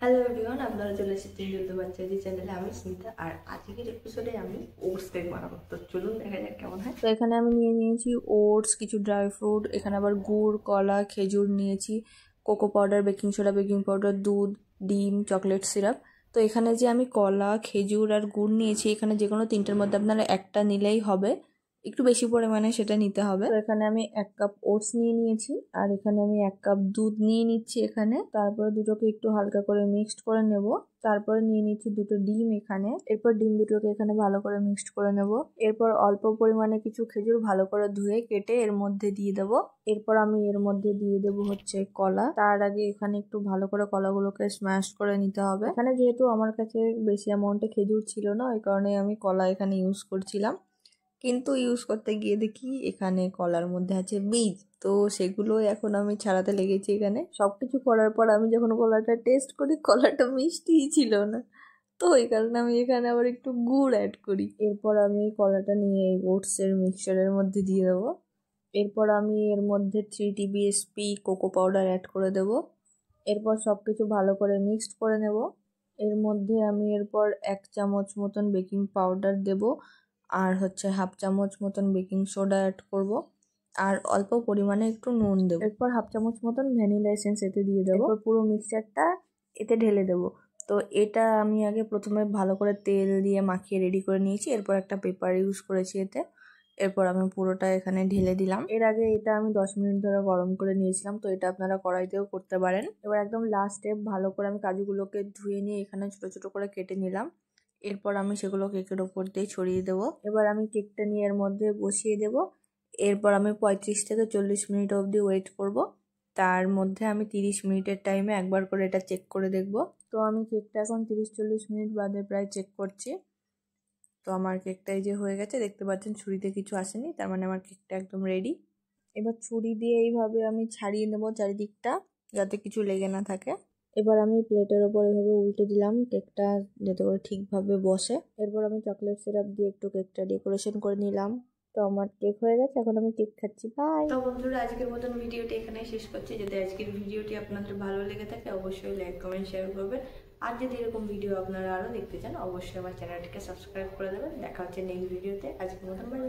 Hello everyone, আপনারা চলে এসেছেন যুদ্ধ বাচ্চাদের চ্যানেলে। আমি স্মিতা, আর আজকের এপিসোডে আমি ওটস কেক বানাবো। তো চলুন দেখা যাক কেমন হয়। তো এখানে আমি নিয়ে নিয়েছি ওটস, কিছু ড্রাই ফ্রুট, এখানে আবার গুড়, কলা, খেজুর নিয়েছি, cocoa powder, baking soda, baking powder, দুধ, ডিম, চকলেট সিরাপ। তো এখানে যে আমি কলা, খেজুর আর গুড় নিয়েছি, এখানে যে কোনো তিনটের মধ্যে আপনারা একটা নিলেই হবে, একটু বেশি পরিমাণে সেটা নিতে হবে। তো এখানে আমি 1 কাপ ওটস নিয়ে নিয়েছি, আর এখানে আমি 1 কাপ দুধ নিয়ে নিচ্ছি এখানে। তারপরে দুটোকে একটু হালকা করে মিক্সড করে নেব। তারপরে নিয়ে নিচ্ছি দুটো ডিম এখানে। এরপর ডিম দুটোকে এখানে ভালো করে মিক্সড করে নেব। এরপর অল্প পরিমাণে কিছু খেজুর ভালো করে ধুয়ে কেটে এর মধ্যে দিয়ে দেব। এরপর আমি এর মধ্যে দিয়ে দেব হচ্ছে কলা। তার আগে এখানে একটু ভালো করে কলাগুলোকে স্ম্যাশ করে নিতে হবে। এখানে যেহেতু আমার কাছে বেশি অ্যামাউন্টে খেজুর ছিল না, ওই কারণে আমি কলা এখানে ইউজ করছিলাম। কিন্তু ইউজ করতে গিয়ে দেখি এখানে কলার মধ্যে আছে বীজ, তো সেগুলো এখন আমি ছাড়াতে লেগেছি। এখানে সবকিছু করার পর আমি যখন কলাটা টেস্ট করি, কলাটা মিষ্টিই ছিল না। তো এই কারণে আমি এখানে আবার একটু গুড় অ্যাড করি। এরপর আমি কলাটা নিয়ে এই ওটসের মিক্সচারের মধ্যে দিয়ে দেবো। এরপর আমি এর মধ্যে 3 TBSP কোকো পাউডার অ্যাড করে দেব। এরপর সব কিছু ভালো করে মিক্সড করে নেব। এর মধ্যে আমি এরপর 1 চামচ মতন বেকিং পাউডার দেব, আর হচ্ছে 1/2 চামচ মতন বেকিং সোডা অ্যাড করব, আর অল্প পরিমাণে একটু নুন দেবো। এরপর 1/2 চামচ মতন ভ্যানিলা এসেন্স এতে দিয়ে দেবো। এরপর পুরো মিক্সচারটা এতে ঢেলে দেবো। তো এটা আমি আগে প্রথমে ভালো করে তেল দিয়ে মাখিয়ে রেডি করে নিয়েছি। এরপর একটা পেপার ইউজ করেছি এতে। এরপর আমি পুরোটা এখানে ঢেলে দিলাম। এর আগে এটা আমি 10 মিনিট ধরে গরম করে নিয়েছিলাম, তো এটা আপনারা কড়াইতেও করতে পারেন। এবার একদম লাস্ট স্টেপ, ভালো করে আমি কাজুগুলোকে ধুয়ে নিয়ে এখানে ছোট ছোট করে কেটে নিলাম। এরপর আমি সেগুলো কেকের ওপর দিয়ে ছড়িয়ে দেবো। এবার আমি কেকটা নিয়ে এর মধ্যে বসিয়ে দেবো। এরপর আমি 35 থেকে 40 মিনিট অবধি ওয়েট করব। তার মধ্যে আমি 30 মিনিটের টাইমে একবার করে এটা চেক করে দেখব। তো আমি কেকটা এখন 30-40 মিনিট বাদে প্রায় চেক করছি। তো আমার কেকটাই যে হয়ে গেছে, দেখতে পাচ্ছেন ছুরিতে কিছু আসেনি, তার মানে আমার কেকটা একদম রেডি। এবার ছুরি দিয়ে এইভাবে আমি ছাড়িয়ে নেবো চারিদিকটা, যাতে কিছু লেগে না থাকে। এবার আমি প্লেটের ওপর এভাবে উল্টে দিলাম কেকটা, যাতে করে ঠিকভাবে বসে। এরপর আমি চকলেট সিরাপ দিয়ে একটু কেকটা ডেকোরেশন করে নিলাম। তো আমার কেক হয়ে গেছে, এখন আমি কেক খাচ্ছি। বাই। তো বন্ধুরা, আজকের মতন ভিডিওটি এখানেই শেষ করছি। যদি আজকের ভিডিওটি আপনাদের ভালো লেগে থাকে, অবশ্যই লাইক, কমেন্ট, শেয়ার করবেন। আর যদি এরকম ভিডিও আপনারা আরও দেখতে চান, অবশ্যই আমার চ্যানেলটিকে সাবস্ক্রাইব করে দেবেন। দেখা হচ্ছে নেক্সট ভিডিওতে। আজকের মতন বাই।